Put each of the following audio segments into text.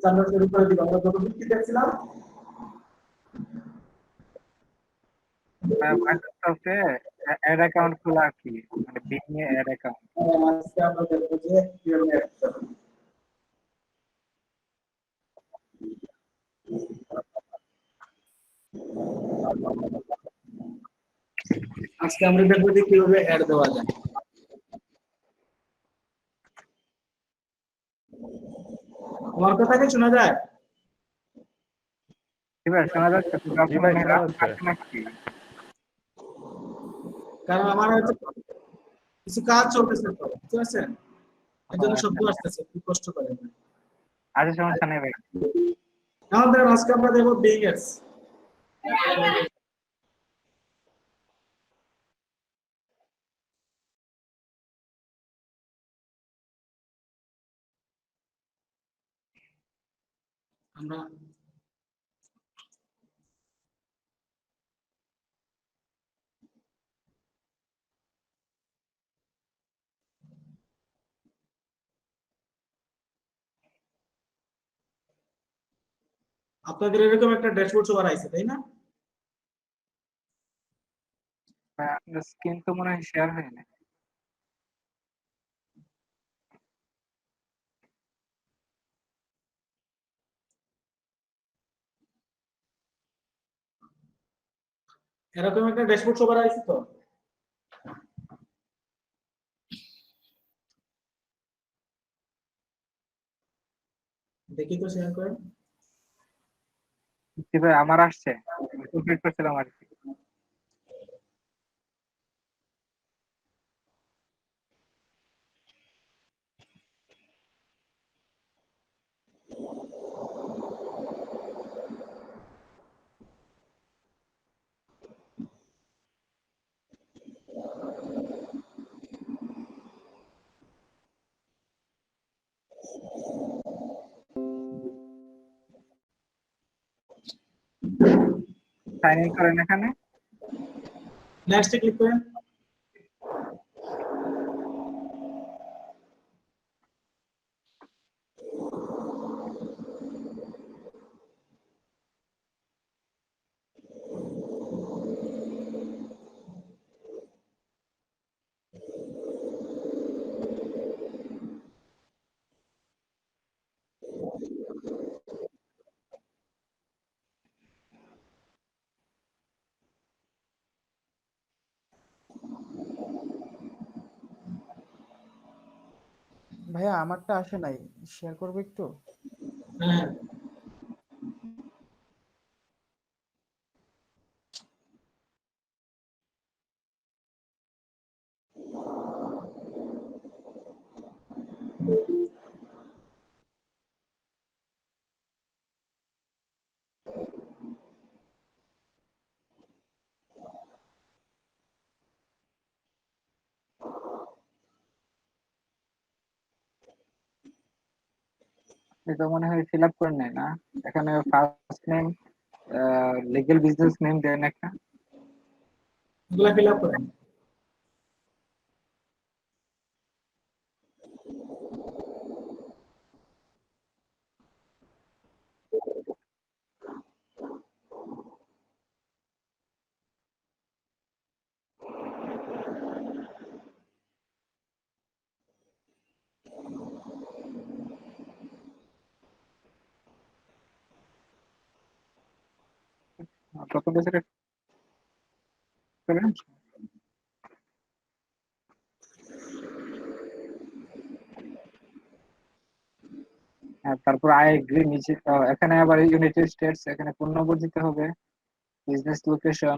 আমরা শুরু করে দিব। আমরা যত কি দেখছিলাম মাইক্রোসফটে অ্যাড অ্যাকাউন্ট খোলা কি মানে বিং এ অ্যাড অ্যাকাউন্ট আজকে আমরা দেখব যে কিভাবে অ্যাড করতে হবে। আজকে আমরা দেখব যে কিভাবে অ্যাড দেওয়া যায়। আমার কথা কি শোনা যায়? এবার শোনা যাচ্ছে তো জি ভাই, শোনা যাচ্ছে। নাকি? কারণ আমার হচ্ছে কিছু কাজ চলতেছে তো, বুঝতে পারছেন? এর জন্য শব্দ আসতেছে, খুব কষ্ট করে। আচ্ছা সমস্যা নেই ভাই। আমাদের আজকে আমরা দেখব বিং এডস। আমরা আপনাদের এরকম একটা ড্যাশবোর্ড সবার আইছে, তাই না? স্ক্রিন তো মনে হয় শেয়ার হয় না। এরকম একটা ড্যাশবোর্ড সবার আইছে তো? দেখি তো শেয়ার করেন। জি ভাই আমার আসছে, কমপ্লিট করছিলাম আর কি। সাইন ইন করেন এখানে। নেক্সটে ক্লিক করেন। ভাইয়া আমারটা আসে নাই, শেয়ার করবো একটু? হ্যাঁ, এটা মনে হয় ফিল আপ করে নেয় না। এখানে first name, legal business name দেন একটা। এগুলা ফিল আপ করেন। প্রথম বছরে করেন। তারপর আই এগ্রি নিচে এখানে আবার ইউনাইটেড স্টেটস, এখানে ফোন নম্বর দিতে হবে, বিজনেস লোকেশন।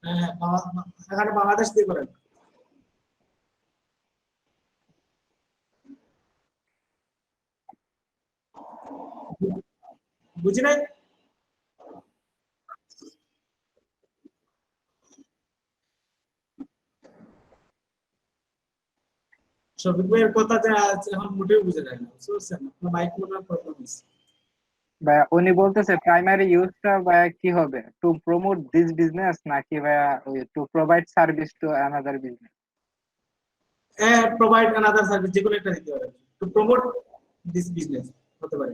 হ্যাঁ, হ্যাঁ, এখানে বাংলাদেশ দিয়ে করেন। বুঝি নাই? শফিক ভাইয়ের কথা যে এখন মোটেও বুঝে যায় না, বুঝতে পারছেন? আপনার মাইক মনে প্রবলেম হচ্ছে। ভাইয়া উনি বলতেছে প্রাইমারি ইউজটা ভাইয়া কি হবে, টু প্রমোট দিস বিজনেস নাকি ভাইয়া to provide service to another business? Provide another service, যে কোনো একটা দিতে পারে। টু প্রমোট দিস বিজনেস হতে পারে,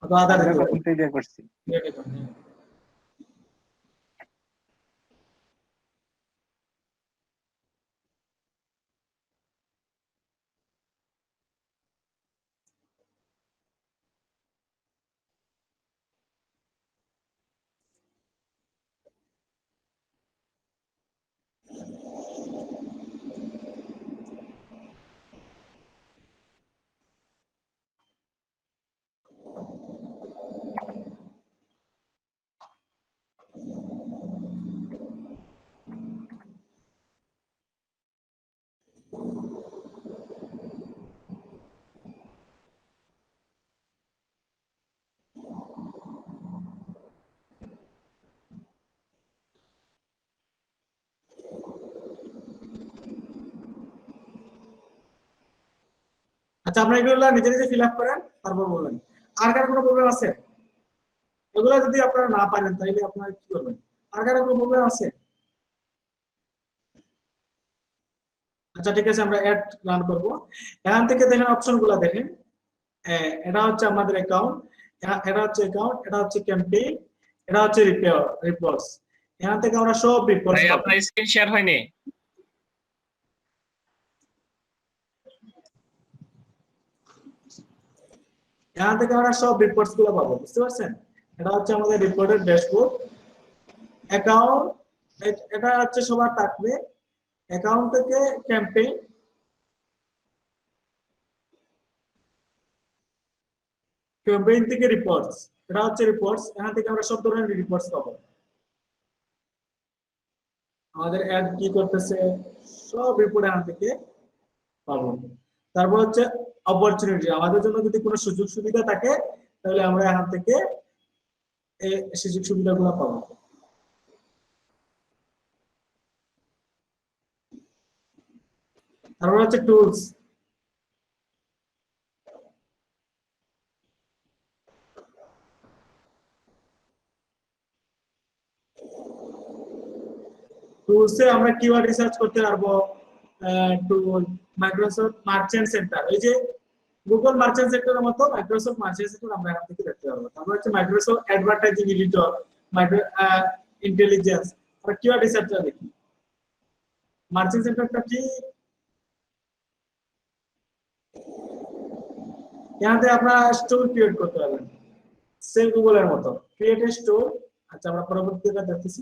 অথবা আদার আমরা দিতে পারে। প্রথমটাই দিয়ে করছি। আচ্ছা, আপনারা এগুলো নিজে নিজে ফিল আপ করেন, তারপর বলবেন। আর কারো কোনো প্রবলেম আছে? এগুলো যদি আপনারা না পারেন তাহলে আপনারা কি করবেন? আর কারো কোনো প্রবলেম আছে? আচ্ছা ঠিক আছে, আমরা অ্যাড রান করব। এখান থেকে দেখেন অপশন গুলা দেখেন। এটা হচ্ছে আমাদের অ্যাকাউন্ট, এটা হচ্ছে অ্যাকাউন্ট, এটা হচ্ছে ক্যাম্পেইন, এটা হচ্ছে রিপোর্টস। এখান থেকে আমরা সব রিপোর্টস ভাই পাবো। আপনার স্ক্রিন শেয়ার হয়নি? এখান থেকে আমরা সব রিপোর্টস গুলো পাবো, বুঝতে পারছেন? এটা হচ্ছে আমাদের রিপোর্টের ড্যাশবোর্ড। অ্যাকাউন্ট, এটা হচ্ছে সবার থাকবে। অ্যাকাউন্ট থেকে ক্যাম্পেইন, ক্যাম্পেইন থেকে রিপোর্টস, এটা হচ্ছে রিপোর্টস। এখান থেকে আমরা সব ধরনের রিপোর্টস পাবো। আমাদের অ্যাড কি করতেছে, সব রিপোর্ট এখান থেকে পাবো। তারপর হচ্ছে অপরচুনিটি, আমাদের জন্য যদি কোনো সুযোগ সুবিধা থাকে তাহলে আমরা এখান থেকে এই সুযোগ সুবিধাগুলো পাবো। তারপর হচ্ছে টুলস, টুলসে আমরা কিওয়ার্ড রিসার্চ করতে পারবো। টুল মাইক্রোসফট মার্চেন্ট সেন্টার, এই যে গুগল মার্চেন্ট সেন্টারের মতো মাইক্রোসফট মার্চেন্ট সেন্টার আমরা এখান থেকে দেখতে পারবো। তারপর হচ্ছে Microsoft advertising editor, micro intelligence. আমরা কিওয়ার্ড রিসার্চটা দেখি। মার্চেন্ট সেন্টারটা কি, এখান থেকে আপনারা স্টোর ক্রিয়েট করতে পারবেন, সেম গুগলের মতো ক্রিয়েট এ স্টোর। আচ্ছা, আমরা পরবর্তীটা দেখতেছি।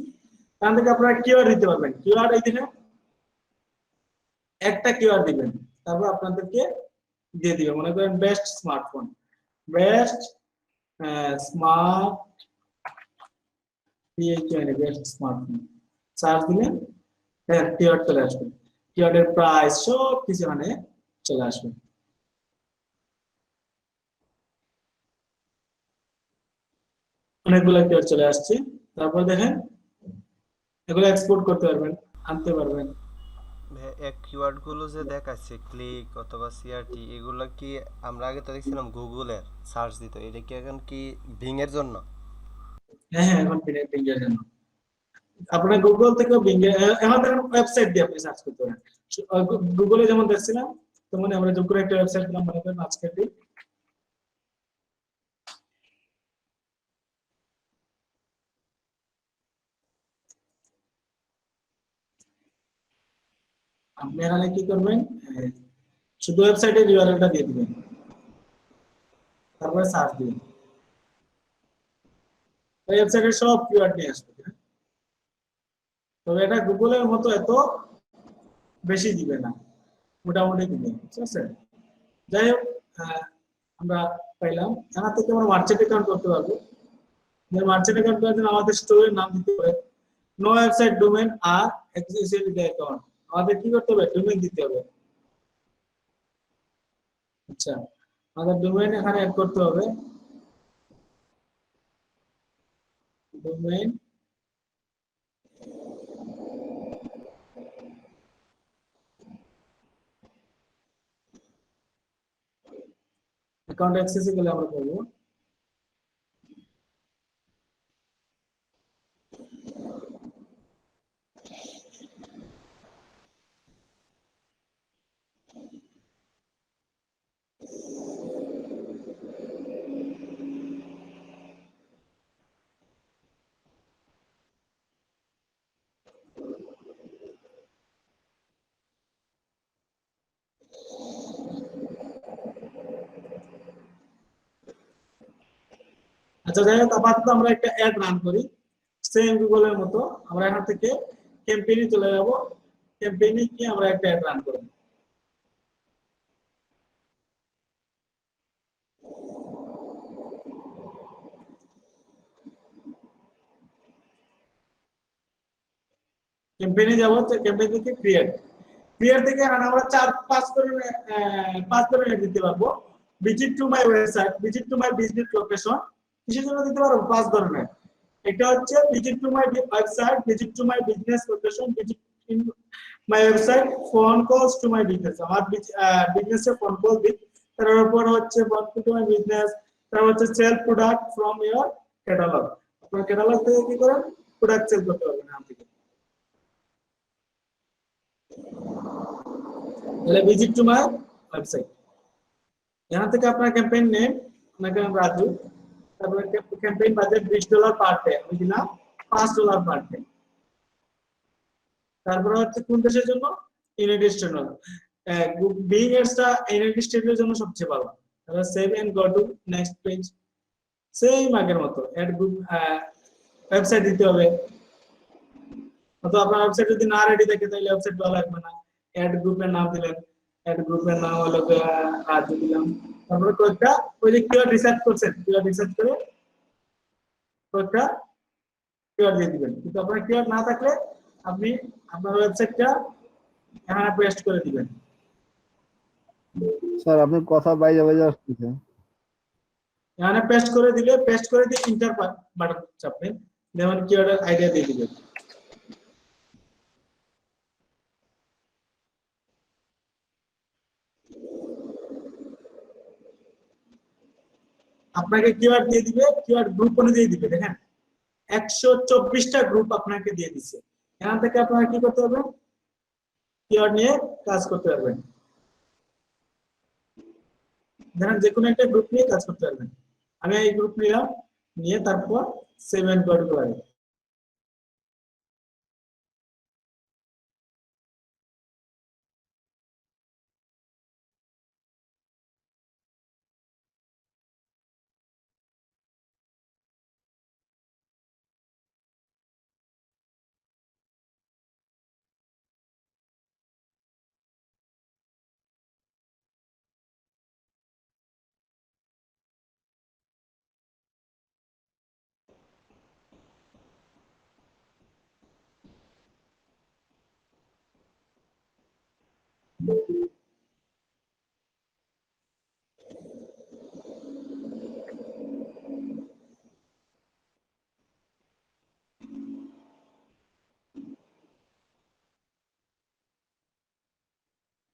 এখান থেকে আপনারা কিওয়ার্ড দিতে পারবেন। কিওয়ার্ড এই দিনে একটা কিওয়ার্ড দিবেন, তারপর আপনাদেরকে দিয়ে দিবে, মনে করেন best smartphone, best smart, best smartphone search দিলেন, কিওয়ার্ড চলে আসবে। কিওয়ার্ডের প্রাইস সব কিছু এখানে চলে আসবে। অনেকগুলো কিওয়ার্ড চলে আসছে। তারপর দেখেন এগুলো এক্সপোর্ট করতে পারবেন, আনতে পারবেন। এক কিওয়ার্ড গুলো যে দেখাচ্ছে ক্লিক অথবা সিআরটি, এগুলো কি আমরা আগে তো দেখছিলাম গুগলের সার্চ দিত, এটা কি এখন কি বিং এর জন্য? হ্যাঁ হ্যাঁ, এখন বিং এর জন্য আপনার গুগল থেকে বিং এ, আমাদের ওয়েবসাইট দিয়ে আপনি সার্চ করতে পারেন। গুগলে যেমন দেখছিলাম তেমন আমরা যোগ করে একটা ওয়েবসাইট দিলাম, মনে করেন আজকের দিন। আপনি এখানে কি করবেন, শুধু ওয়েবসাইটের ইউআরএলটা দিয়ে দিবেন, তারপরে সার্চ দিবেন। ওই ওয়েবসাইটের সব কিওয়ার্ড নিয়ে আসবে। তবে এটা গুগলের মতো এত বেশি দিবে না, মোটামুটি দিবে, ঠিক আছে? যাই হোক, আমরা পাইলাম। এখান থেকে আমরা মার্চেন্ট অ্যাকাউন্ট করতে পারবো। মার্চেন্ট অ্যাকাউন্ট করার জন্য আমাদের স্টোরের নাম দিতে হবে, নো ওয়েবসাইট ডোমেন আর এক্সিস্টেন্ট অ্যাকাউন্ট। আমাদের কি করতে হবে, ডোমেন দিতে হবে। আচ্ছা, আমাদের ডোমেন এখানে অ্যাড করতে হবে। ডোমেন অ্যাকাউন্ট অ্যাক্সেসিবল আমরা করব। আচ্ছা যাই হোক, আপাতত আমরা একটা অ্যাড রান করি সেম গুগলের মতো। আমরা এখান থেকে ক্যাম্পেইনে চলে যাব, ক্যাম্পেইনে গিয়ে আমরা একটা অ্যাড রান করব। ক্যাম্পেইনে যাব, তো ক্যাম্পেইন থেকে ক্রিয়েট, ক্রিয়েট থেকে এখানে আমরা পাঁচ ধরনের দিতে পারবো। Visit to my website, visit to my business location, কিসের জন্য দিতে পারবো? পাঁচ ধরনের। এটা হচ্ছে visit to my website, visit to my business location, visit in my website, phone calls to my business, আমার বিজনেসে ফোন কল দিই। তারপর হচ্ছে ফোন টু মাই বিজনেস, তারপর হচ্ছে sell product from your catalogue, আপনার ক্যাটালগ থেকে কি করেন প্রোডাক্ট সেল করতে পারবেন এখান থেকে। তাহলে ভিজিট টু মাই ওয়েবসাইট, এখান থেকে আপনার ক্যাম্পেইন নেম, আপনাকে রাজু, তারপরে ক্যাম্পেইন বাজেট $20 পার ডে, আমি দিলাম $5 পার ডে। তারপরে হচ্ছে কোন দেশের জন্য? United States. বিং এডসটা ইউনাইটেড স্টেটের জন্য সবচেয়ে ভালো। তাহলে save and go to next page, same আগের মতো অ্যাড গ্রুপ ওয়েবসাইট দিতে হবে। অথবা আপনার ওয়েবসাইট যদি না রেডি থাকে তাহলে ওয়েবসাইট ভালো লাগবে না, অ্যাড গ্রুপের নাম দিলেন, অ্যাড গ্রুপের নাম হলো রাজু দিলাম। তারপরে কয়েকটা ওই যে কিওয়ার্ড রিসার্চ করছেন, কিওয়ার্ড রিসার্চ করে কয়েকটা কিওয়ার্ড দিয়ে দিবেন। কিন্তু আপনার কিওয়ার্ড না থাকলে আপনি আপনার ওয়েবসাইটটা এখানে পেস্ট করে দিবেন। স্যার আপনার কথা বাইরে বাইরে আসতেছে। এখানে পেস্ট করে দিলে, পেস্ট করে দিয়ে ইন্টার বাটন চাপবেন, যেমন কিওয়ার্ডের আইডিয়া দিয়ে দিবেন। আপনাকে কিওয়ার্ড দিয়ে দিবে, কিওয়ার্ড গ্রুপ অনুযায়ী দিবে। দেখেন 124টা গ্রুপ আপনাকে দিয়ে দিচ্ছে। এখান থেকে আপনারা কি করতে পারবেন? কিওয়ার্ড নিয়ে কাজ করতে পারবেন। ধরেন যে কোনো একটা গ্রুপ নিয়ে কাজ করতে পারবেন। আমি এই গ্রুপ নিলাম, নিয়ে তারপর 7 ডট করে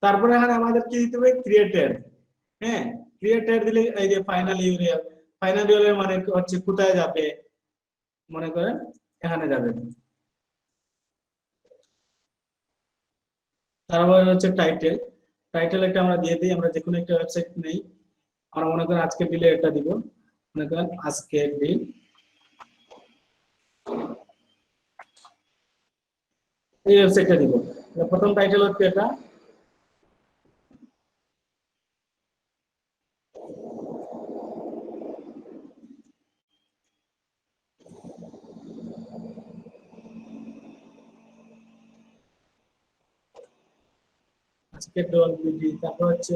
তারপরে এখানে আমাদের কি দিতে হবে? ক্রিয়েটেড। হ্যাঁ, ক্রিয়েটেড দিলে এই যে ফাইনাল ইউরিয়াল, ফাইনাল ইউরিয়াল মানে হচ্ছে কোথায় যাবে, মনে করেন এখানে যাবে। তারপরে হচ্ছে টাইটেল, টাইটেল একটা আমরা দিয়ে দিই, আমরা যে কোনো একটা ওয়েবসাইট নেই, আমরা মনে করেন আজকে দিলে এটা দিব, মনে করেন আজকে দিন, এই ওয়েবসাইটটা দিব। প্রথম টাইটেল হচ্ছে এটা, আজকে ডল বিডি। তারপর হচ্ছে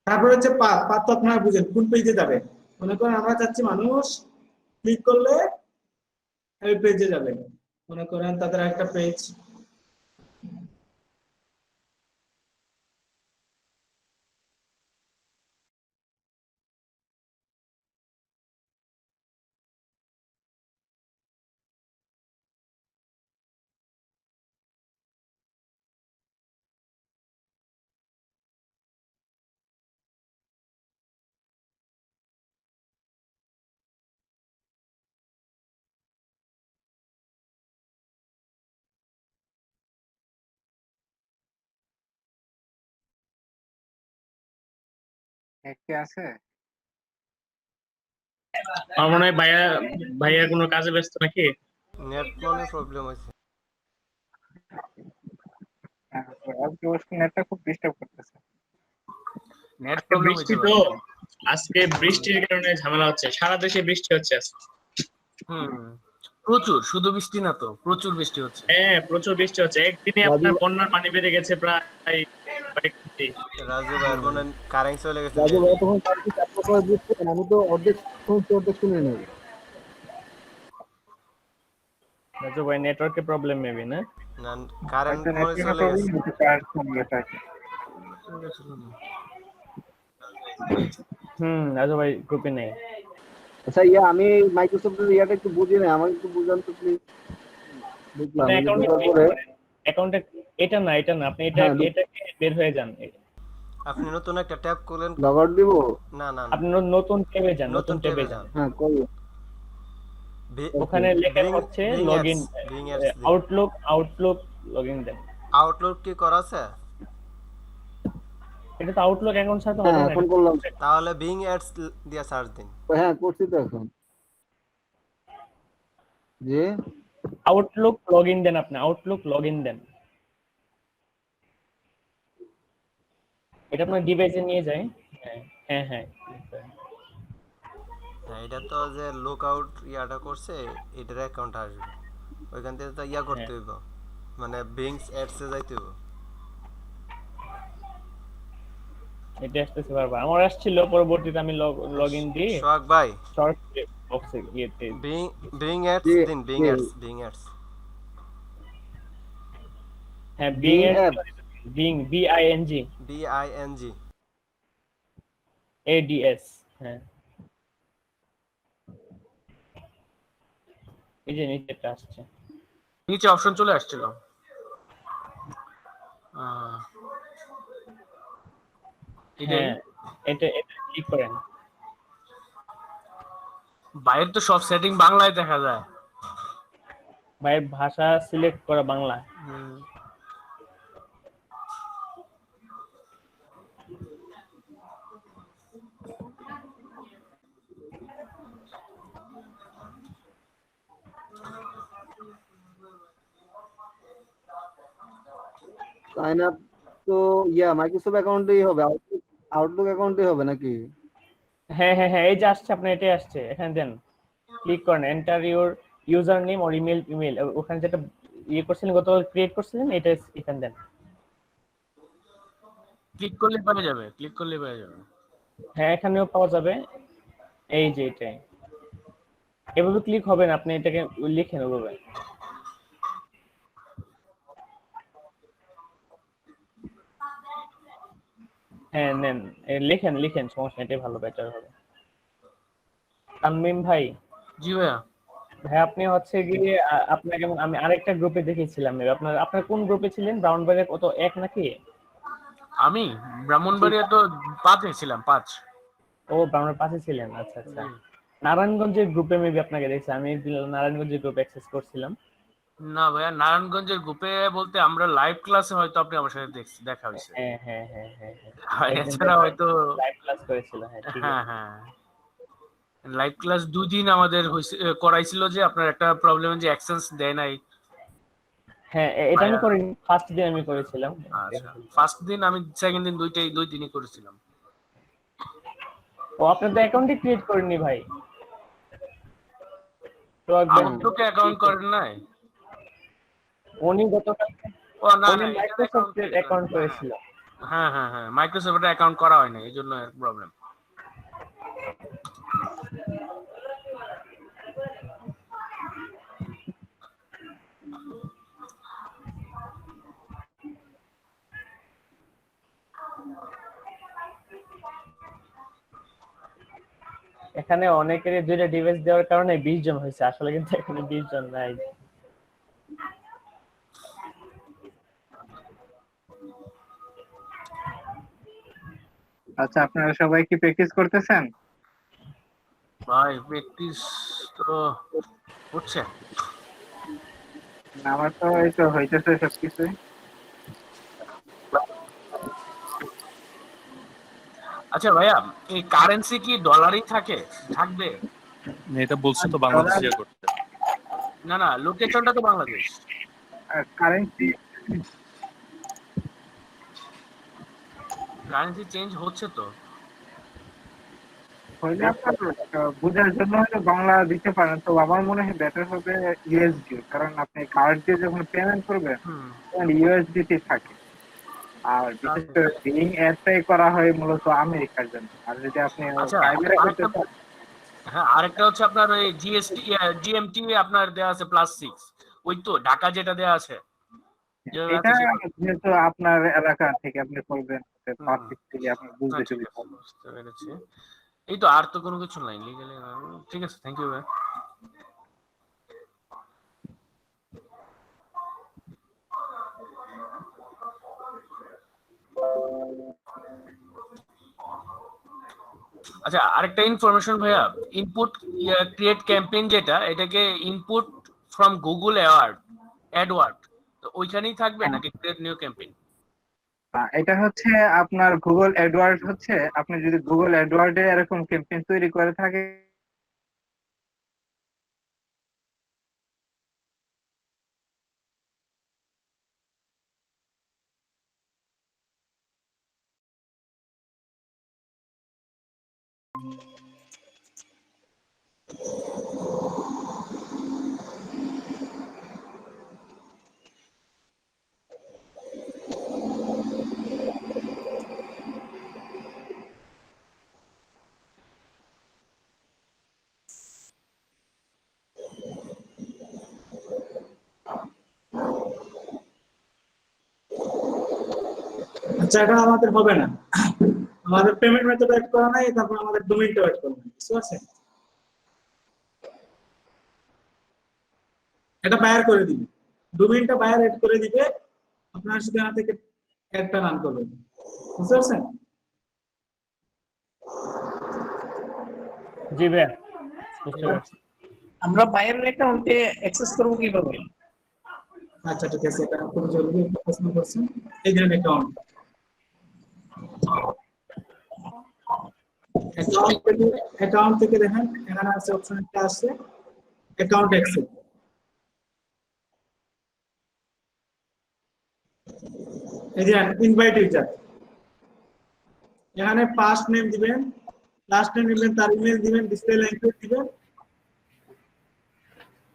তারপর হচ্ছে পাথ, পাথ তো আপনারা বুঝেন কোন পেজে যাবে। মনে করেন আমরা চাচ্ছি মানুষ ক্লিক করলে এই পেজে যাবে, মনে করেন তাদের একটা পেজ, কে আছে? আমার মনে হয় ভাইয়া ভাইয়া কোনো কাজে ব্যস্ত নাকি? নেট মনে প্রবলেম হয়েছে। আজকে ওর নেটটা খুব ডিস্টার্ব করতেছে। নেট আজকে প্রবলেম বৃষ্টি হইতে তো, পারে। আজকে বৃষ্টির কারণে ঝামেলা হচ্ছে, সারা দেশে বৃষ্টি হচ্ছে আজকে। হুম, প্রচুর, শুধু বৃষ্টি না তো, প্রচুর বৃষ্টি হচ্ছে। হ্যাঁ, প্রচুর বৃষ্টি হচ্ছে, একদিনে রাজু আপনার বন্যার পানি বেড়ে গেছে প্রায় কয়েক ফিট। রাজু ভাইয়ের মনে কারেন্ট চলে গেছে রাজু মেবি। ভাই তখন কালকে 4টার সময় বুঝছেন, আমি তো অর্ধেক শুনছি অর্ধেক শুনি নাই। রাজু ভাই নেটওয়ার্কের প্রবলেম মেবি না? না, কারেন্ট হয়তো মনে নেটওয়ার্কের চলে প্রবলেম গেছে। হচ্ছে, চার্জ কম গেছে। রাজু ভাই গ্রুপে নেই। আচ্ছা আমি মাইক্রোসফটের ইয়াটা একটু বুঝি না, আমাকে একটু বুঝান তো প্লিজ। বুঝলাম, আপনার এই যে অ্যাকাউন্টে বোঝার ক্লিক পরে করেন, অ্যাকাউন্টে এটা না আপনি হ্যাঁ এটাকে বের হয়ে যান। আপনি নতুন একটা ট্যাব খুলেন। লগ আউট দিব। না না না, আপনি নতুন ট্যাবে যান, নতুন নতুন ট্যাবে ট্যাবে যান। যান। হ্যাঁ করি। ওকে। ওখানে লেখা বিং হচ্ছে being login ads, being ads দিন। আউটলুক লগইন দেন। আউটলুক কি করা আছে? এটা তো আউটলুক অ্যাকাউন্ট ছাড়া তো হ্যাঁ হবে না। এখন করলাম। তাহলে বিং অ্যাডস দিয়ে সার্চ দিন। হ্যাঁ করছি তো এখন। যে আউটলুক লগইন দেন, আপনি আউটলুক লগইন দেন। এটা আপনার ডিভাইসে নিয়ে যায়। হ্যাঁ হ্যাঁ হ্যাঁ। হ্যাঁ, এটা তো যে লুক আউট ইয়াটা করছে, এটার অ্যাকাউন্ট আসবে। ওইখান থেকে তো ইয়া করতে হইব, মানে বিংস অ্যাডসে যাইতে হইব। এটা আসতেছে বারবার, আমার আসছিল, পরবর্তীতে আমি লগইন দিয়ে সোহাগ ভাই, শর্ট বক্সে ইয়েতে। বিং বিং অ্যাডস যে দিন, বিং যে অ্যাডস, বিং অ্যাডস। হ্যাঁ বিং বিং এর অ্যাপ। BING BING। ADS। হ্যাঁ এই যে নিচেটা আসছে। নিচে অপশন চলে আসছিল। এটাই হ্যাঁ এটা ক্লিক করেন। বাইরের তো সব সেটিং বাংলায় দেখা যায়। ভাই ভাষা সিলেক্ট করা বাংলা। হুম, সাইন আপ তো মাইক্রোসফট অ্যাকাউন্টেই হবে, আউটলুক অ্যাকাউন্টেই হবে নাকি? হ্যাঁ হ্যাঁ হ্যাঁ এই যে আসছে, আপনার এটাই আসছে, এখানে দেন, ক্লিক করেন, enter your user name or email. ওখানে যেটা করছিলেন, গতকাল ক্রিয়েট করছিলেন, এটা এখানে দেন। ক্লিক করলে পাওয়া যাবে, ক্লিক করলে পাওয়া যাবে। হ্যাঁ এখানেও পাওয়া যাবে, এই যে এটাই। এভাবে ক্লিক হবে না, আপনি এটাকে লিখেন ওভাবে। হ্যাঁ নেন, লিখেন, সমস্যা নেই, এটাই ভালো, বেটার হবে। তানমিম ভাই, জি ভাইয়া। ভাই আপনি হচ্ছে গিয়ে আপনাকে আমি আরেকটা গ্রুপে দেখেছিলাম, আপনার আপনার কোন গ্রুপে ছিলেন? ব্রাউনবার্গের কত, এক নাকি? আমি ব্রাহ্মণবাড়িয়া তো 5 ছিলাম, 5। ও ব্রাউনের পাশে ছিলেন, আচ্ছা আচ্ছা। নারায়ণগঞ্জের গ্রুপে মেবি আপনাকে দেখছি, আমি নারায়ণগঞ্জের গ্রুপ অ্যাক্সেস করছিলাম। না ভাইয়া, নারায়ণগঞ্জের গ্রুপে বলতে আমরা লাইভ ক্লাসে হয়তো আপনি আমার সাথে দেখা হয়েছে। হ্যাঁ হ্যাঁ হ্যাঁ হ্যাঁ হ্যাঁ, আর একদিন এছাড়া হয়তো লাইভ ক্লাস করেছিল, হ্যাঁ ঠিক হ্যাঁ আছে। হ্যাঁ, লাইভ ক্লাস 2 দিন আমাদের করাইছিল, যে আপনার একটা প্রবলেম যে অ্যাকসেস দেয় নাই। হ্যাঁ এটা আমি ভাইয়া, করিনি, ফার্স্ট দিন আমি করেছিলাম। আচ্ছা, ফার্স্ট দিন, আমি সেকেন্ড দিন দুই দিনই করেছিলাম। ও আপনার তো অ্যাকাউন্টই ক্রিয়েট করেননি ভাই, তো আউটলুকে অ্যাকাউন্ট করেন নাই? উনি গতকাল ও না উনি না, এটার অ্যাকাউন্ট মাইক্রোসফটের অ্যাকাউন্ট করেছিল। হ্যাঁ হ্যাঁ হ্যাঁ, মাইক্রোসফটের অ্যাকাউন্ট করা হয় না, এই জন্য প্রবলেম। এখানে অনেকেরই দুইটা ডিভাইস দেওয়ার কারণে 20 জন হয়েছে, আসলে কিন্তু এখানে 20 জন নাই। আচ্ছা আপনারা সবাই কি প্র্যাকটিস করতেছেন? ভাই প্র্যাকটিস তো হচ্ছে। আমার তো এই তো হইতেছে সবকিছু। আচ্ছা ভাইয়া, এই কারেন্সি কি ডলারই থাকবে? এটা বলছে তো বাংলাদেশ ডলার ইয়ে করতে। না না, লোকেশনটা তো বাংলাদেশ। কারেন্সি কারেন্সি চেঞ্জ হচ্ছে তো। হইলে আপনার বোঝার জন্য হয়তো বাংলা দিতে পারেন, তো আমার মনে হয় বেটার হবে ইউএসডি, কারণ আপনি কার্ড দিয়ে যখন পেমেন্ট করবেন হুম। তখন ইউএসডি থাকে। আর বিশেষ করে বিলিং অ্যাপটাই করা হয় মূলত আমেরিকার জন্য। আর যদি আপনি আচ্ছা, প্রাইভেট করতে আরেকটা, চান, হ্যাঁ আরেকটা হচ্ছে আপনার ওই জিএমটি আপনার দেয়া আছে +6, ওই তো ঢাকা যেটা দেয়া আছে, যেভাবে এটা আছে সেটা। যেহেতু আপনার এলাকা থেকে আপনি করবেন, পাবলিক থেকে আপনি বুঝতে ঠিক সুবিধা আছে, হবে। বুঝতে পেরেছি। এই তো, আর তো কোনো কিছু নাই লিগ্যালি। ঠিক আছে, থ্যাংক ইউ ভাই। আচ্ছা, আরেকটা ইনফরমেশন ভাইয়া, ইনপুট ক্রিয়েট ক্যাম্পেইন যেটা, এটাকে ইনপুট ফ্রম গুগল অ্যাডওয়ার্ড, তো ওইখানেই থাকবে নাকি ক্রিয়েট নিউ ক্যাম্পেইন? এটা হচ্ছে আপনার গুগল অ্যাডওয়ার্ড, হচ্ছে আপনি যদি গুগল অ্যাডওয়ার্ডে এরকম ক্যাম্পেইন তৈরি করে থাকে আচ্ছা, এটা আমাদের হবে না, আমাদের পেমেন্ট মেথড অ্যাড করা নাই, তারপর আমাদের ডোমেইনটা অ্যাড করা নাই, বুঝতে পারছেন? এটা বায়ার করে দিবে, ডোমেইনটা বায়ার অ্যাড করে দিবে, আপনার শুধু এখান থেকে অ্যাডটা রান করবেন, বুঝতে পারছেন? জি ভাইয়া, বুঝতে পারছি। আমরা বাইরের অ্যাকাউন্টে অ্যাক্সেস করব কিভাবে? আচ্ছা ঠিক আছে, এটা খুব জরুরি একটা প্রশ্ন করছেন। এই যে অ্যাকাউন্ট, অ্যাকাউন্ট থেকে দেখেন এখানে আছে, অপশন একটা আছে অ্যাকাউন্ট অ্যাক্সেস। এই যে ইনভাইট ইউজার, এখানে ফার্স্ট নেম দিবেন, লাস্ট নেম দিবেন, তার ইমেল দিবেন, ডিসপ্লে ল্যাঙ্গুয়েজ দিবেন।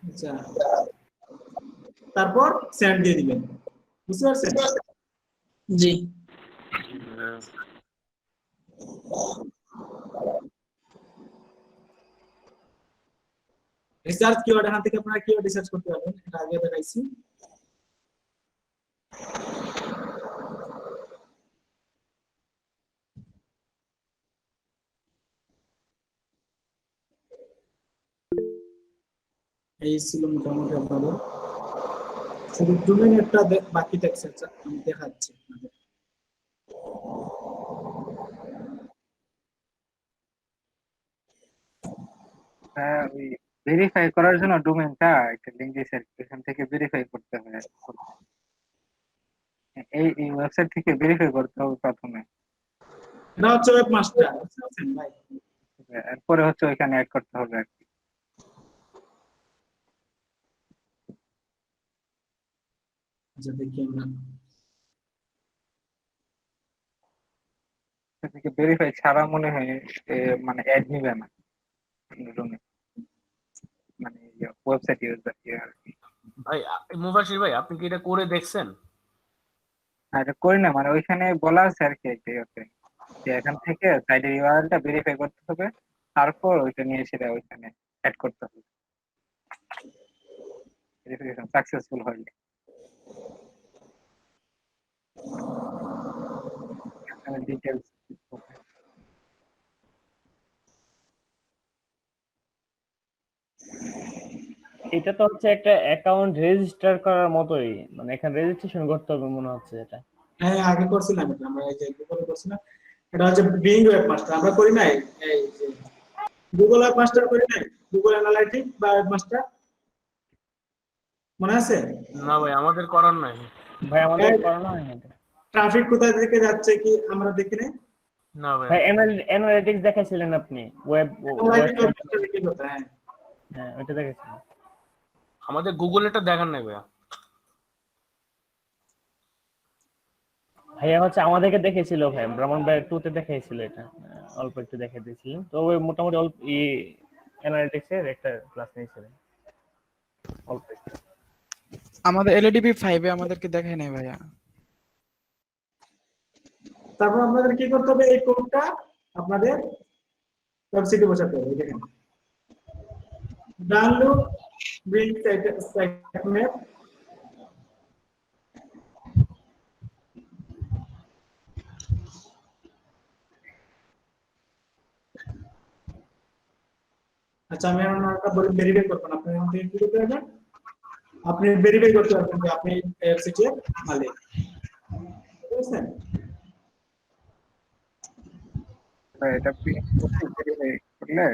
আচ্ছা, তারপর সেন্ড দিয়ে দিবেন, বুঝতে পারছেন? জি। রিসার্চ কিওয়ার্ড, এখান থেকে আপনারা কিওয়ার্ড রিসার্চ করতে পারবেন, এটা আগে দেখাইছি। এই ছিল মোটামুটি আপনাদের, শুধু ডোমেইন একটা বাকি থাকছে, আচ্ছা আমি দেখাচ্ছি আপনাদের। ওই ভেরিফাই করার জন্য ডোমেইনটা একটা লিংক দিয়েছে, এখান থেকে ভেরিফাই করতে হবে। এই ওয়েবসাইট থেকে ভেরিফাই করতে হবে প্রথমে, এটা হচ্ছে ওয়েব মাস্টার, বুঝতে পারছেন ভাই? এরপরে হচ্ছে ওইখানে অ্যাড করতে হবে আর কি। আচ্ছা দেখি আমরা, থেকে ভেরিফাই ছাড়া মনে হয় মানে অ্যাড নিবে না ডোমেইন, মানে ওয়েবসাইট ইউজার আর কি। ভাই মুবাশির ভাই, আপনি কি এটা করে দেখছেন? আর এটা করি না, মানে ওইখানে বলা আছে আর কি, এটাই হচ্ছে যে এখান থেকে সাইডের ইউআরএলটা ভেরিফাই করতে হবে, তারপর ওইটা নিয়ে সেটা ওইখানে অ্যাড করতে হবে, ভেরিফিকেশন সাকসেসফুল হলে। এখানে ডিটেইলস এটা তো হচ্ছে একটা অ্যাকাউন্ট রেজিস্টার করার মতোই, মানে এখানে রেজিস্ট্রেশন করতে হবে মনে হচ্ছে এটা। হ্যাঁ আগে করছিলাম এটা, আমরা এই যে গুগলে করছিলাম, এটা হচ্ছে বিং ওয়েব মাস্টার, আমরা করি নাই এই যে গুগল ওয়েব মাস্টার করি নাই, গুগল অ্যানালাইটিক বা ওয়েব মাস্টার, মনে আছে? না ভাই, আমাদের করার নাই। ভাই আমাদের করানো হয় না এটা। ট্রাফিক কোথা থেকে যাচ্ছে কি আমরা দেখি নাই, না ভাই ভাইয়া, অ্যানালিটিক্স দেখাইছিলেন আপনি ওয়েব কি করতে হ্যাঁ হ্যাঁ ওটা দেখাইছিলেন। আমাদের গুগল এটা দেখার নাই ভাইয়া। ভাইয়া হচ্ছে আমাদেরকে দেখেছিল ভাই, ব্রাহ্মণবাড়িয়া 2 তে দেখাইছিল এটা, অল্প একটু দেখাই দিয়েছিলেন। তো ওই মোটামুটি অল্প অ্যানালিটিক্স এর একটা ক্লাস নিয়েছিলেন অল্প একটু। আমাদের এলএডিবি 5 এ আমাদেরকে দেখায় নাই ভাইয়া। তারপর আপনাদের কি করতে হবে, এই কোডটা আপনাদের ওয়েবসাইটে বসাতে হবে। দেখেন ডাউনলোড ব্রিং সাইটম্যাপ, আচ্ছা আমি একটা ভেরিফাই করব না, আপনি আমাকে কি করতে হবে, আপনি ভেরিফাই করতে পারবেন যে আপনি ওয়েবসাইটের মালিক, বুঝছেন? ভাই এটা প্রিন্ট করলে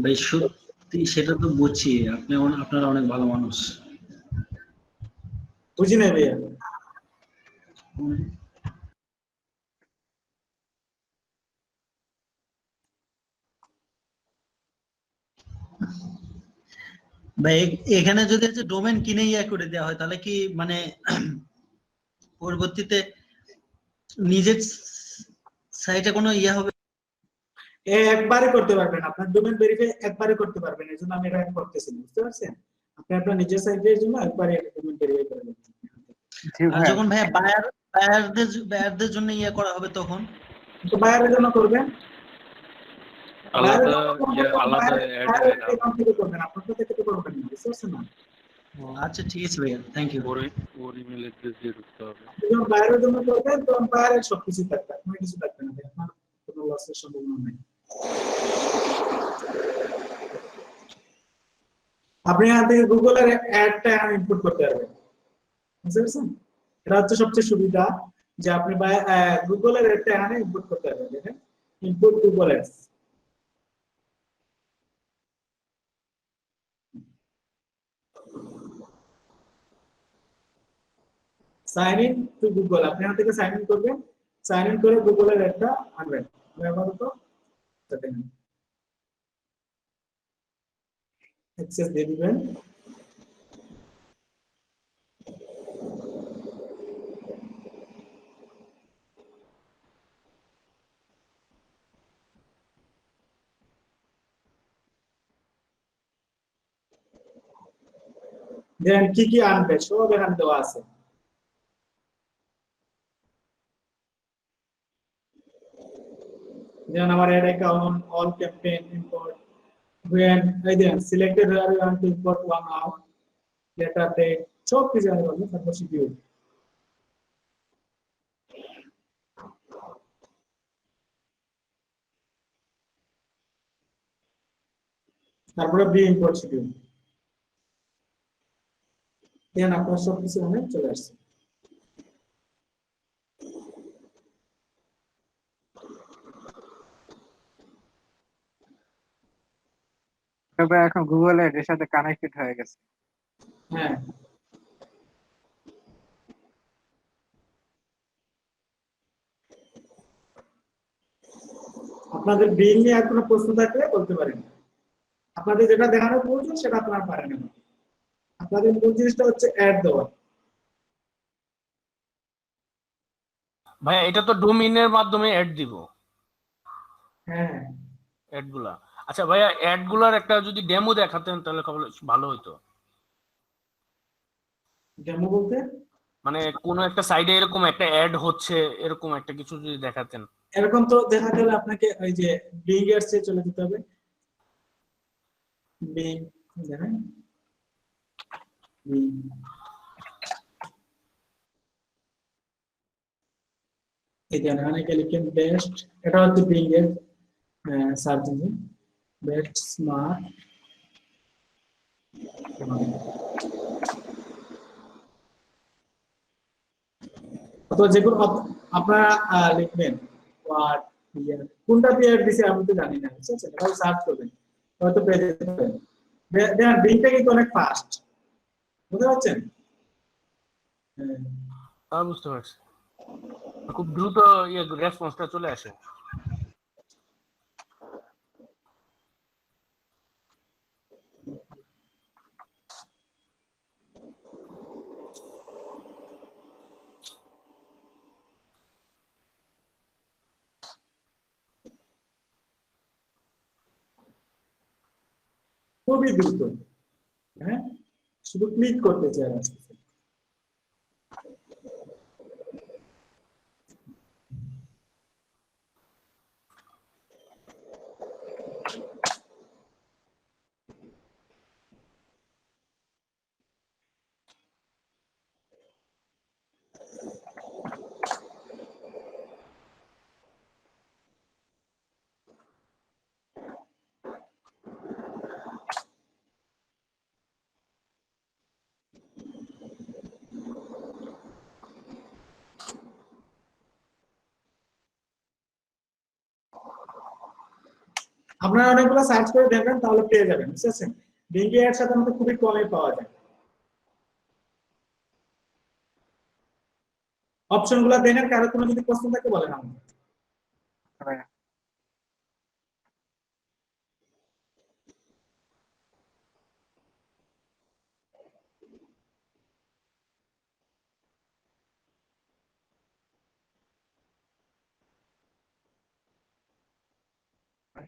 ভাই সত্যি সেটা তো বুঝছি, আপনারা অনেক ভালো মানুষ। বুঝি নাই ভাইয়া। ভাই এখানে যদি হচ্ছে ডোমেন কিনে করে দেওয়া হয় তাহলে কি মানে পরবর্তীতে নিজের সাইটে কোনো হবে? একবারে করতে পারবেন, আপনার ডোমেন ভেরিফাই একবারে করতে পারবেন, এজন্য আমি এটা করতেছি, বুঝতে পারছেন? আপনি আপনার নিজের সাইটের জন্য একবারে ডোমেন ভেরিফাই করে নেবেন। আর যখন ভাই বায়ারদের জন্য করা হবে তখন তো বায়ারের জন্য করবেন, আলাদা আলাদা অ্যাড করবেন, আপনার তো থেকে করবেন না, বুঝতে পারছেন না? আচ্ছা ঠিক আছে ভাইয়া, থ্যাংক ইউ। ওর ইমেল অ্যাড্রেস দিয়ে ঢুকতে হবে। যখন বায়ারের জন্য করবেন তখন বায়ারের সবকিছু থাকবে, আপনার কিছু থাকবে না, আপনার কোনো লসের সম্ভাবনা নেই। আপনি এখান থেকে গুগলের অ্যাডটা ইনপুট করতে পারবেন, বুঝতে পারছেন? এটা হচ্ছে সবচেয়ে সুবিধা যে আপনি গুগলের অ্যাডটা এখানে ইনপুট করতে পারবেন। দেখেন input Google ads, sign in to Google, আপনি এখান থেকে সাইন ইন করবেন, সাইন ইন করে গুগলের অ্যাডটা আনবেন। আপাতত দেখেন অ্যাক্সেস দিয়ে দিবেন, দেন কি কি আনবে সব এখানে দেওয়া আছে। যেমন আমার ad account, all campaign, import, when again selected where you want to import one out, letter date, সব কিছু আমি বলবো, তারপর শিডিউল। তারপরে বি ইম্পোর্ট শিডিউল, দেন আপনার সব কিছু অনেক চলে আসছে। তবে এখন গুগল এর সাথে কানেক্টেড হয়ে গেছে। হ্যাঁ আপনাদের বিল নিয়ে আর কোনো প্রশ্ন থাকলে বলতে পারেন, আপনাদের যেটা দেখানোর প্রয়োজন সেটা আপনারা পারেন না, আপনাদের মূল জিনিসটা হচ্ছে অ্যাড দেওয়া। ভাইয়া এটা তো ডোমেইনের মাধ্যমে অ্যাড দিব, হ্যাঁ অ্যাড গুলা। আচ্ছা ভাইয়া অ্যাড গুলার একটা যদি ডেমো দেখাতেন তাহলে ভালো হতো। ডেমো বলতে মানে কোন একটা সাইডে এরকম একটা অ্যাড হচ্ছে, এরকম একটা কিছু যদি দেখাতেন। এরকম তো দেখাতে হলে আপনাকে ওই যে বিং এর চলে যেতে হবে, বিং জানেন, বিং এই যে এখানে লিখেন বেস্ট, এটা হচ্ছে বিং এর সার্চ ইঞ্জিন, বেস্ট স্মার্ট অথবা যেগুলো আপনারা লিখবেন ওয়ার্ড ইয়ার, কোনটা পিয়ার দিছে আমি তো জানি না, বুঝছেন? তাহলে সার্চ করবেন হয়তো পেয়ে যেতে পারেন। দেখেন বিংটা কিন্তু অনেক ফাস্ট, বুঝতে পারছেন? বুঝতে পারছি। খুব দ্রুত রেসপন্সটা চলে আসে। খুবই দ্রুত। হ্যাঁ, শুধু ক্লিক করতে চাই আজকে। আপনারা অনেকগুলো সার্চ করে দেখবেন, তাহলে পেয়ে যাবেন, বুঝছেন? বিঙ্গে এর সাথে আমাদের খুবই কমই পাওয়া যায়। অপশনগুলো দেখেন, কারো কোনো যদি প্রশ্ন থাকে বলেন আমাকে।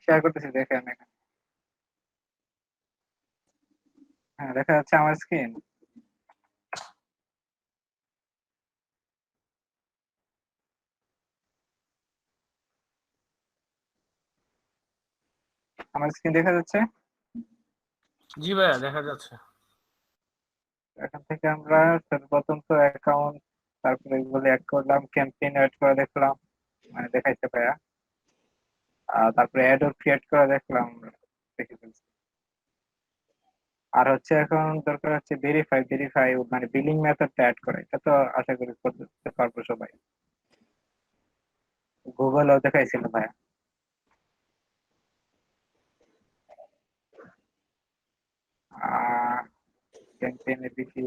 শেয়ার করতেছি, দেখেন এখানে। হ্যাঁ, দেখা যাচ্ছে আমার স্ক্রিন। আমার স্ক্রিন দেখা যাচ্ছে? জি ভাইয়া, দেখা যাচ্ছে। এখান থেকে আমরা সর্বপ্রথম তো অ্যাকাউন্ট, তারপরে এগুলো অ্যাড করলাম, ক্যাম্পেইন অ্যাড করে দেখলাম, মানে দেখাইছে ভাইয়া। তারপরে অ্যাড ক্রিয়েট করে দেখলাম, দেখে ফেলছি। আর হচ্ছে এখন দরকার হচ্ছে ভেরিফাই মানে বিলিং মেথডটা অ্যাড করা। এটা তো আশা করি করতে পারবো সবাই। গুগলও দেখাইছিল ভাইয়া। ক্যাম্পেইনে বেশি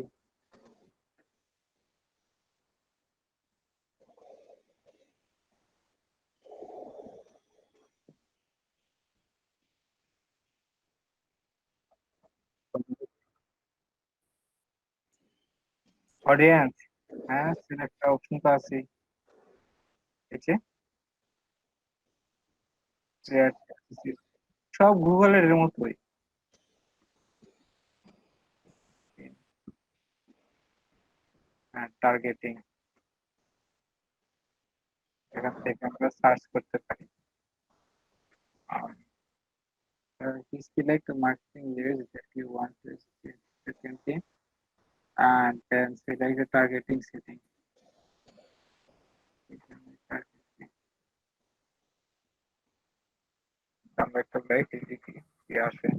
অডিয়েন্স। হ্যাঁ, সিলেক্ট অপশন তো আছে। এই যে সব গুগলের এর মতোই। হ্যাঁ, টার্গেটিং, এখান থেকে আমরা সার্চ করতে পারি। Select the marketing layers that you want to execute the campaign and then select the targeting setting. আমরা একটা লাইক এদিকে কি আসে।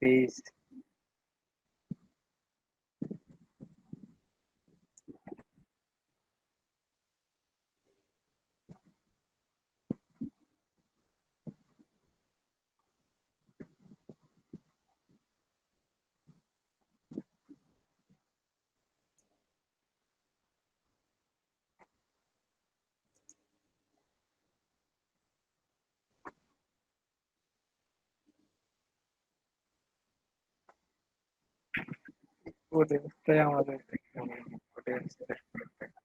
Paste. ওটাই আমাদের দেখতে হবে, ওটাই select করতে হবে।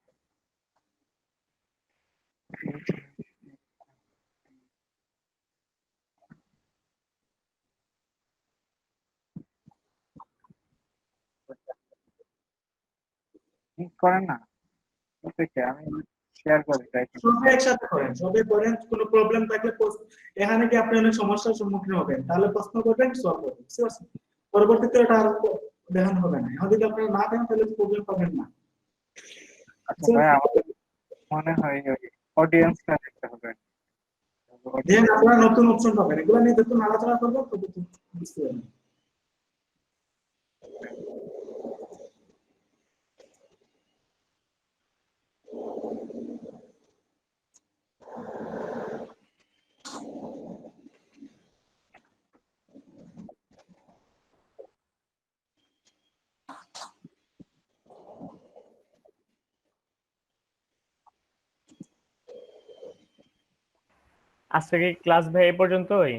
ঠিক করেন না, ওটাকে আমি শেয়ার করে দেই। সবাই একসাথে করেন, সবাই করেন। কোনো প্রবলেম থাকলে এখানে কি আপনি অনেক সমস্যার সম্মুখীন হবেন, তাহলে প্রশ্ন করবেন, সলভ করবেন, বুঝতে পারছেন? পরবর্তীতে এটা আর দেখানো হবে না। এখন যদি আপনারা না দেন তাহলে প্রবলেম পাবেন না। আচ্ছা ভাই, আমাদের মনে হয় ওই অডিয়েন্সটা দেখতে হবে। দেন আপনারা নতুন অপশন পাবেন, এগুলো নিয়ে যত আলোচনা করবো তত বুঝতে পারবেন। আজকে কি ক্লাস ভাই এই পর্যন্তই?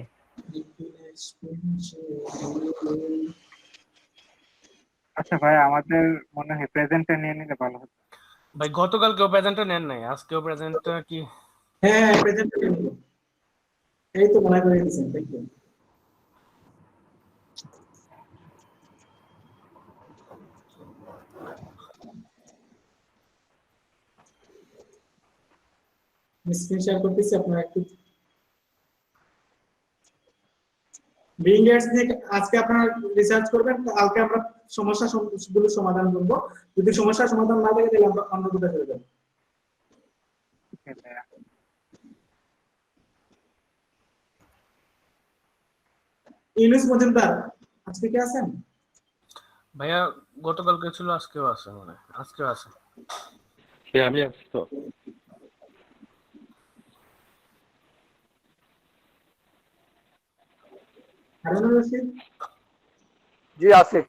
আচ্ছা ভাই, আমাদের মনে হয় প্রেজেন্টটা নিয়ে নিলে ভালো হতো। ভাই গতকাল কেউ প্রেজেন্টটা নেন নাই, আজকেও প্রেজেন্টটা কি? হ্যাঁ প্রেজেন্ট এই তো মনে করে দিয়েছেন, থ্যাংক ইউ। স্ক্রিন শেয়ার করতেছি, আপনারা একটু বিং এডস নিয়ে আজকে আপনারা রিসার্চ করবেন, কালকে আমরা সমস্যাগুলো সমাধান করব। যদি সমস্যার সমাধান না থাকে তাহলে আমরা অন্য কোথাও চলে যাব। ইউনুস মজুমদার আজকে কি আছেন? ভাইয়া গতকালকে ছিল, আজকেও আছে, মানে আজকেও আছে। আমি আছি তো। হারুনুর রশিদ জি আছে।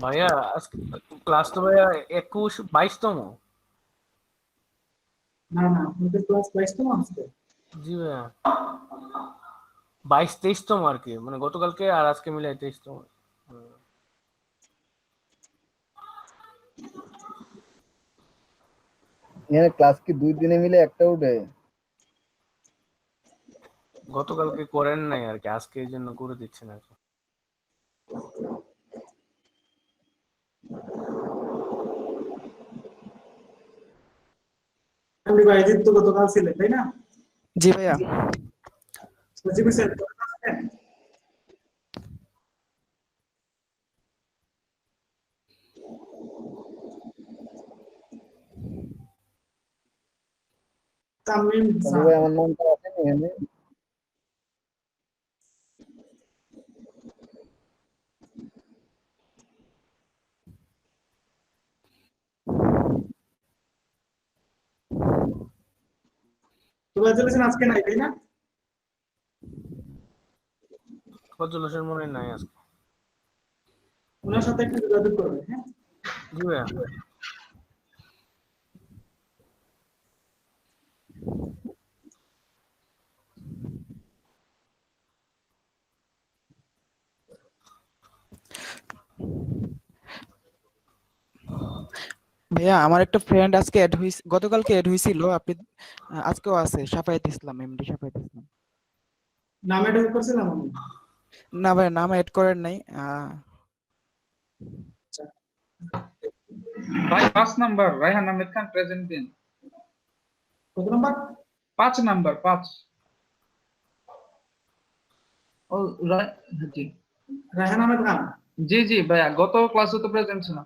ভাইয়া আজকে ক্লাস তো ভাইয়া 21-22তম। না না, আপনাদের ক্লাস 22তম আজকে? জি ভাইয়া 22-23তম আর কি, মানে গতকালকে আর আজকে মিলে 23তম। এখানে ক্লাস কি 2 দিনে মিলে একটা উঠে? গতকালকে করেন নাই আর কি, আজকে এই জন্য করে দিচ্ছেন আর কি। আমি বাইজিৎ তো গতকাল ছিলেন তাই না? জি ভাইয়া। সজীব স্যার গতকাল ছিলেন? তামিম সঞ্জয় ভাই আমার নামটা আছে না এখানে? কংগ্রাচুলেশন আজকে নাই তাই না? কজলসের মনে নাই আজকে। ওনার সাথে একটু যোগাযোগ করবেন, হ্যাঁ? জি ভাইয়া। ভাইয়া আমার একটা ফ্রেন্ড আজকে অ্যাড হইছে, গতকালকে অ্যাড হইছিল, আপনি আজকেও আছে, সাফায়েত ইসলাম, এমডি সাফায়েত ইসলাম। নামে ঢুক করছিলাম আমি। না ভাই, নাম অ্যাড করেন নাই। ভাই 5 নাম্বার রায়হান আহমেদ খান প্রেজেন্ট দিন। কত নাম্বার? 5 নাম্বার 5। ও জি রায়হান আহমেদ খান। জি জি ভাইয়া, গত ক্লাসে তো প্রেজেন্ট ছিল।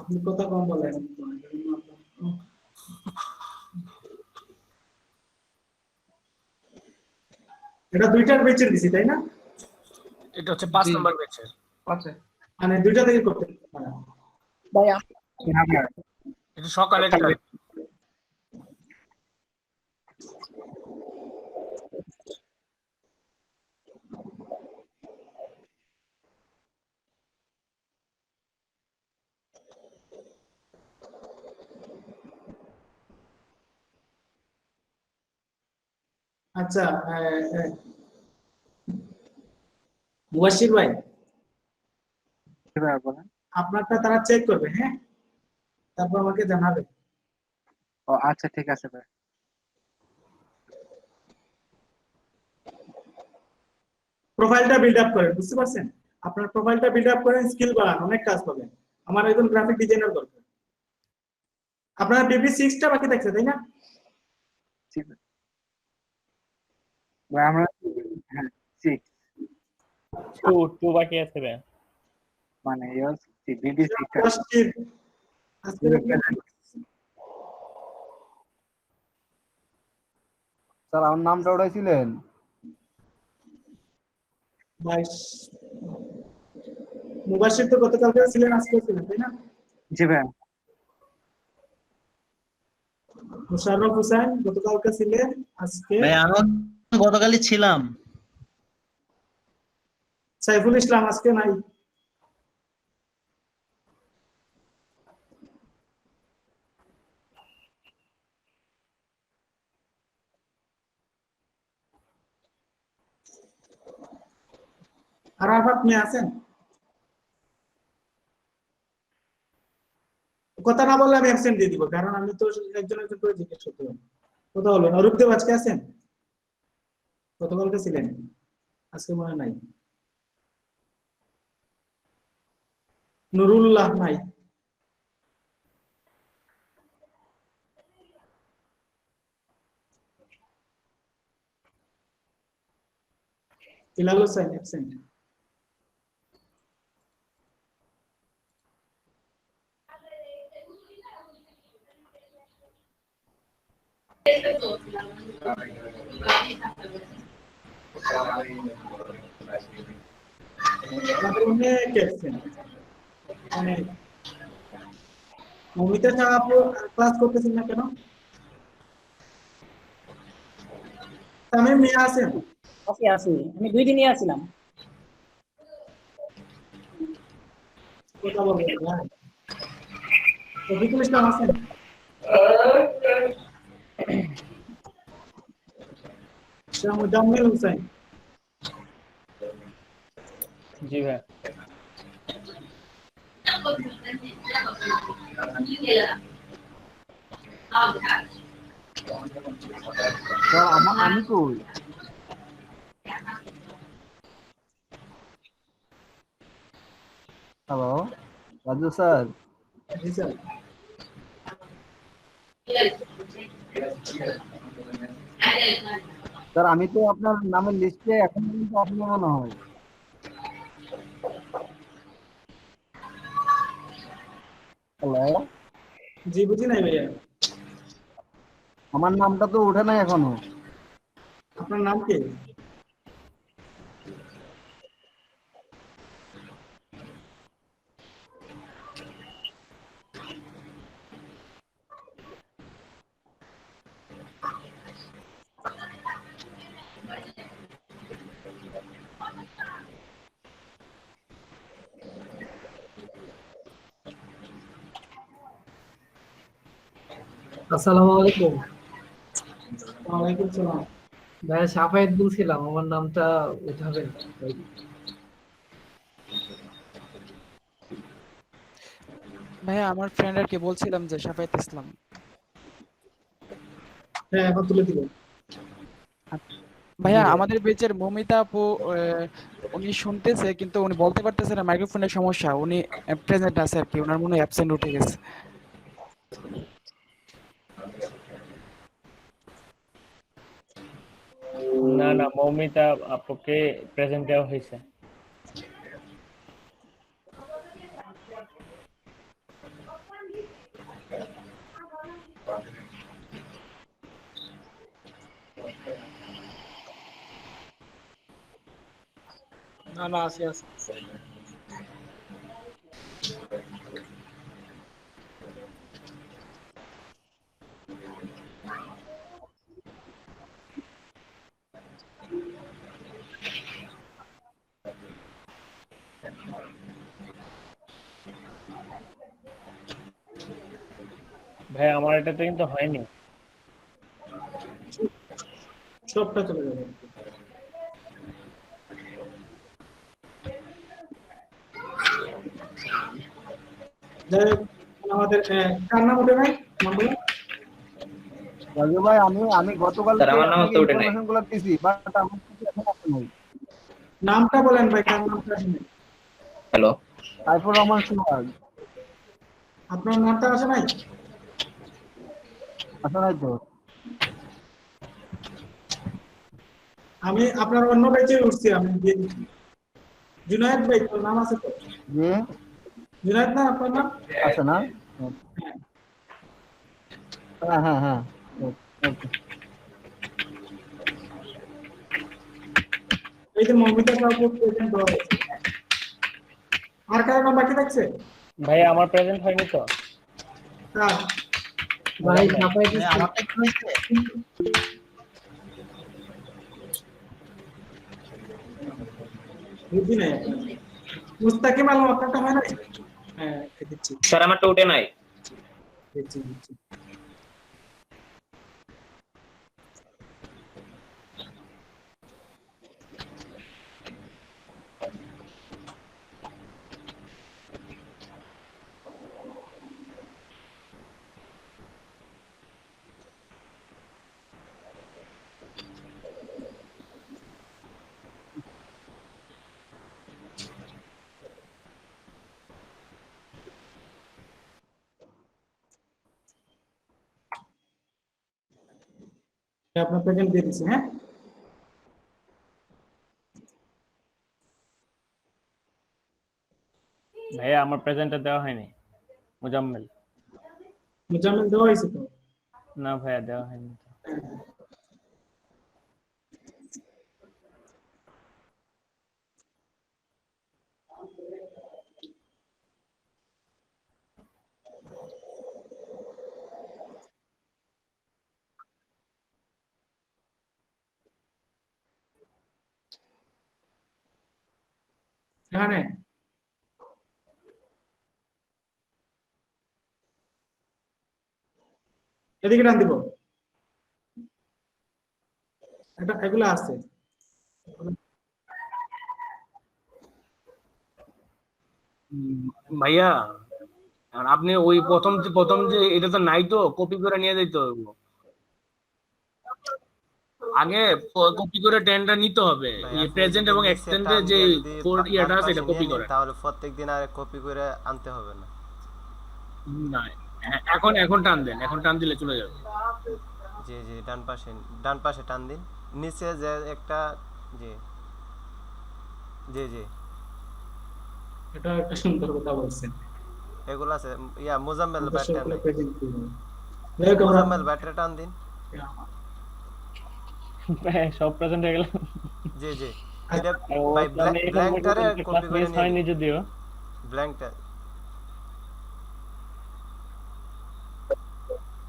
আপনি কথা কম বলেন। এটা দুইটার বেচে দিছি তাই না? এটা হচ্ছে 5 জি। নাম্বার ব্যাচের। আছে মানে দুইটা থেকে করতে পারেন। ভাইয়া এটা সকালে একটা। আচ্ছা মুবাশশির ভাই, আপনারটা তারা চেক করবে, হ্যাঁ? তারপর আমাকে জানাবে। ও আচ্ছা ঠিক আছে ভাই। প্রোফাইলটা বিল্ড আপ করেন, বুঝতে পারছেন? আপনার প্রোফাইলটা বিল্ড আপ করেন, স্কিল বাড়ান, অনেক কাজ পাবেন। আমার একজন গ্রাফিক ডিজাইনার দরকার। আপনার বিবি 6টা বাকি থাকছে তাই না? ঠিক আছে ভাই, আমরা হ্যাঁ 6 টু বাকি আছে ভাইয়া। মানে বিডিসি ট্রাস্টির আজকের স্যার আমার নামটা উঠাইছিলেন? মুবাশির তো গতকালকে ছিলেন, আজকে ছিলেন তাই না? জি ভাইয়া। মুশাররফ হোসেন গতকালকে ছিলেন, আজকে ভাই আমি গতকালই ছিলাম। সাইফুল ইসলাম আজকে নাই। আর আপনি আছেন? কথা না বললে আমি অ্যাবসেন্ট দিয়ে দিব, কারণ আমি তো একজন একজন করে জিজ্ঞেস করতে হবে। কথা হলো অরূপ দেব আজকে আছেন? গতকালকে ছিলেন, আজকে মনে নাই। নুরুল্লাহ নাই। ইলাল হোসেন অ্যাবসেন্ট। অনেক অ্যাবসেন্ট, অনেক। মমিতা সাহেব আপনি ক্লাস করতেছেন না কেন? তামিম মিয়া আছেন? আছি, আমি 2 দিনই আছিলাম। কথা বলবেন না। রফিকুল ইসলাম আছেন? মুজাম্মিল হোসেন? জি ভাই। স্যার আমি কই? Hello Raju sir. জি স্যার। স্যার আমি তো আপনার নামের লিস্টে এখন পর্যন্ত আপনি মনে হয়। হ্যালো, জি বুঝি নাই ভাইয়া। আমার নামটা তো ওঠে নাই এখনো। আপনার নাম কি? আসসালামু আলাইকুম। ওয়ালাইকুম সালাম। ভাইয়া সাফায়েত বলছিলাম, আমার নামটা উঠাবেন ভাই। ভাইয়া আমার ফ্রেন্ড আর কি বলছিলাম যে সাফায়েত ইসলাম। হ্যাঁ এখন তুলে দিবেন। ভাইয়া আমাদের বেচের মমিতা আপু উনি শুনতেছে কিন্তু উনি বলতে পারতেছে না, মাইক্রোফোনের সমস্যা। উনি প্রেজেন্ট আছে আর কি, ওনার মনে হয় অ্যাবসেন্ট উঠে গেছে। না না, মৌমিতা আপুকে প্রেজেন্ট দেওয়া হয়েছে। না না আছে আছে। ভাই আমার এটাতে কিন্তু হয়নি। সবটা চলে যাবে। যাই হোক, আমাদের কার নাম ওঠে নাই? রাজু ভাই আমি গতকাল ইনফরমেশন গুলো দিছি, বাট আমার কাছে এখন আসে নাই। নামটা বলেন ভাই, কার নামটা আসে নাই? হ্যালো, সাইফুর রহমান সুহাগ। আপনার নামটা আসে নাই? আসে নাই তো। আমি আপনার অন্য ব্যাচে উঠছি, আমি দিয়ে দিচ্ছি। জুনায়েদ ভাই তোর নাম আছে তো? জি জুনায়েদ না আপনার নাম? আছে না? হ্যাঁ হ্যাঁ হ্যাঁ ওকে। এই যে মমিতা কাপু প্রেজেন্ট দেওয়া হয়েছে। আর কারো নাম বাকি থাকছে? ভাই আমার প্রেজেন্ট হয়নি তো। কার? ভাই সাফায়েত ভাই, স্কুল আমারটা কি হয়েছে? বুঝি নাই আপনার। মুস্তাকিম আলম আপনারটা হয় নাই? হ্যাঁ দিচ্ছি স্যার আমারটা উঠে নাই। দিচ্ছি। আপনার প্রেজেন্ট দিয়ে দিচ্ছি, হ্যাঁ? ভাইয়া আমার প্রেজেন্টটা দেওয়া হয়নি। মুজাম্মেল। মুজাম্মেল দেওয়া হয়েছে তো? না ভাইয়া দেওয়া হয়নি তো। এখানে এদিকে টান দিব। এগুলো আছে। ভাইয়া আর আপনি ওই প্রথম যে এটা তো নাই তো, কপি করে নিয়ে যাইতে হবে। আগে কপি করে টেনটা নিতে হবে, ভাই, আপনি প্রেজেন্ট যদি এবং নিচে এক্সটেন্ডে টান যে দিয়ে যদি কোড ডান ইয়াটা আছে পাশে এটা নিয়ে কপি নিন, করে। তাহলে প্রত্যেকদিন আর কপি করে আনতে হবে না। না, এখন টান দেন, এখন টান দিলে চলে যাবে। জি ডান পাশে টান দিন, নিচে যে একটা জি জি জি এটা একটা সুন্দর কথা বলছেন। এগুলো আছে। মোজাম্মেল ব্যাটারি দর্শকগুলো নাই, প্রেজেন্ট করুন। যাই হোক, আমরা মোজাম্মেল ব্যাটারি টান দিন। ভাইয়া সব প্রেজেন্ট হয়ে গেল। জি এটা আর ও ভাই আমি এরকম ব্ল্যাঙ্কটারে ক্লাস কপি করে মিস নিয়ে হয়নি নিন, যদিও। ব্ল্যাঙ্কটা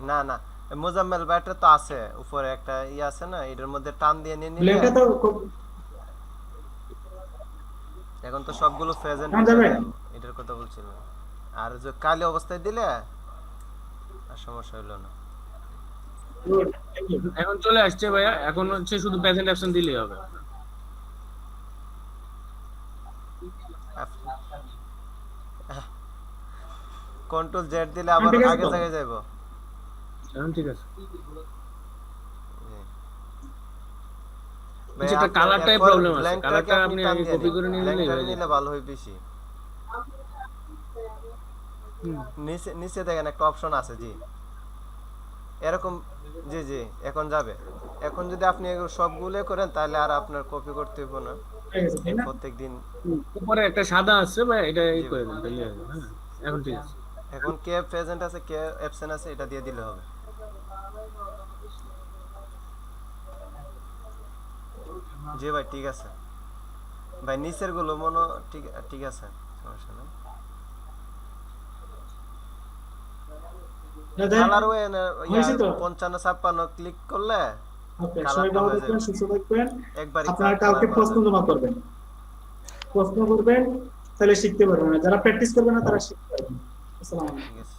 না মোজাম্মেল ব্যাটারি তো আছে, উপরে একটা আছে না, এটার মধ্যে টান দিয়ে নিয়ে নিলে ব্ল্যাকটা তো এখন তো সবগুলো প্রেজেন্ট টান হয়ে যাবে? যাবে, এটার কথা বলছিলাম। আর যে কালি অবস্থায় দিলে আর সমস্যা হইলো না। Good, thank you. এখন চলে আসছে ভাইয়া, এখন হচ্ছে শুধু প্রেজেন্ট অপশন দিলেই হবে। কন্ট্রোল জেড দিলে আবার ঠিক আছে আগে তো? জায়গায় যাইবো। এখন ঠিক আছে। ভাই, এটা আপনি কালারটাই এরপর প্রবলেম আছে, ব্ল্যাঙ্কটাকে কালারটা আপনি আপনি টান আগে দিয়ে কপি নিন, করে নিয়ে নিলেই ব্ল্যাঙ্কটা হয়ে নিলে যাবে। ভালো হয় বেশি। নিচে দেখেন একটা অপশন আছে, জি এরকম, জি এখন যাবে। এখন যদি আপনি এগুলো সবগুলো করেন তাহলে আর আপনার কপি করতে হবে না, ঠিক আছে, তাই না? প্রত্যেকদিন। উপরে একটা সাদা আছে ভাই, এটা এই জি করে ভাই। দেন তাহলে হয়ে যাবে। হ্যাঁ, এখন ঠিক আছে। এখন কে প্রেজেন্ট আছে কে অ্যাবসেন্ট আছে এটা দিয়ে দিলে হবে। জি ভাই ঠিক আছে ভাই, নিচের গুলো মনে ঠিক আছে, সমস্যা নেই। কালার ওয়ে হয়েছে তো? 55-56 ক্লিক করলে ওকে, কালারটা সবাই ভালো হয়ে থাকবেন, যাবে। সুস্থ থাকবেন। একবারই আপনারা কালার কালকে করা প্রশ্ন যাবে। জমা করবেন। প্রশ্ন করবেন, তাহলে শিখতে পারবেন। আর যারা প্র্যাকটিস করবেন না তারা শিখতে পারবেন। আসসালামু আলাইকুম। ঠিক আছে।